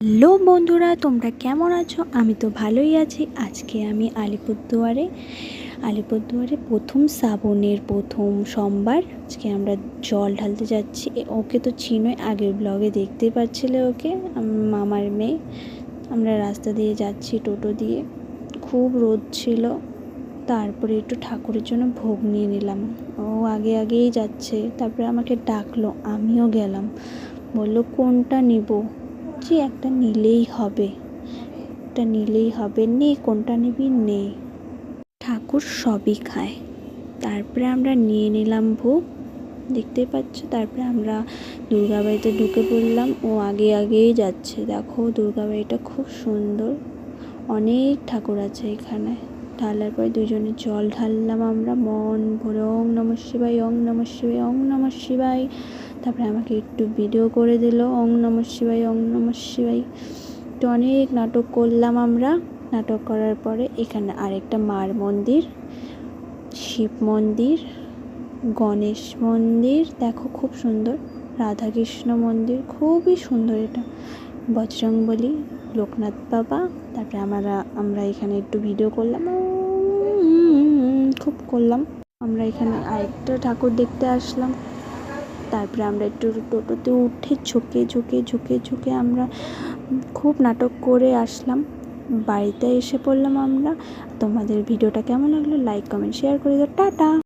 Hello বন্ধুরা, তোমরা কেমন আছো? আমি তো ভালোই আছি। আজকে আমি আলিপুরদুয়ারে প্রথম শ্রাবণের প্রথম সোমবার আজকে আমরা জল ঢালতে যাচ্ছি। ওকে তো চিনোই, আগের ব্লগে দেখতে পাচ্ছিলে ওকে, মামার মেয়ে। আমরা রাস্তা দিয়ে যাচ্ছি টোটো দিয়ে, খুব রোদ ছিল। তারপরে একটু ঠাকুরের জন্য ভোগ নিয়ে নিলাম। ও আগেই যাচ্ছে, তারপরে আমাকে ডাকলো, আমিও গেলাম। বললো কোনটা নিব, যে একটা নিলেই হবে, নে কোনটা নিবি নে, ঠাকুর সবই খায়। তারপরে আমরা নিয়ে নিলাম ভোগ, দেখতেই পাচ্ছ। তারপরে আমরা দুর্গাবাড়িতে ঢুকে পড়লাম। ও আগেই যাচ্ছে। দেখো দুর্গাবাড়িটা খুব সুন্দর, অনেক ঠাকুর আছে এখানে। ঢালার পরে দুজনে জল ঢাললাম আমরা মন ভরে, ওং নমঃ শিবায়, ওং নমঃ শিবায়, ওং নমঃ শিবায়। তারপরে আমাকে একটু ভিডিও করে দিল, ওং নমঃ শিবায়, ওং নমঃ শিবায়। তো অনেক নাটক করলাম আমরা। নাটক করার পরে এখানে আরেকটা মার মন্দির, শিব মন্দির, গণেশ মন্দির, দেখো খুব সুন্দর, রাধাকৃষ্ণ মন্দির, খুবই সুন্দর এটা, বজরংবলী, লোকনাথ বাবা। তারপরে আমরা এখানে একটু ভিডিও করলাম, খুব করলাম। আমরা এখানে আরেকটা ঠাকুর দেখতে আসলাম। তারপরে আমরা একটু টোটোতে উঠে ঝুঁকে আমরা খুব নাটক করে আসলাম। বাড়িতে এসে পড়লাম আমরা। তোমাদের ভিডিওটা কেমন লাগলো লাইক কমেন্ট শেয়ার করে দাও। টাটা।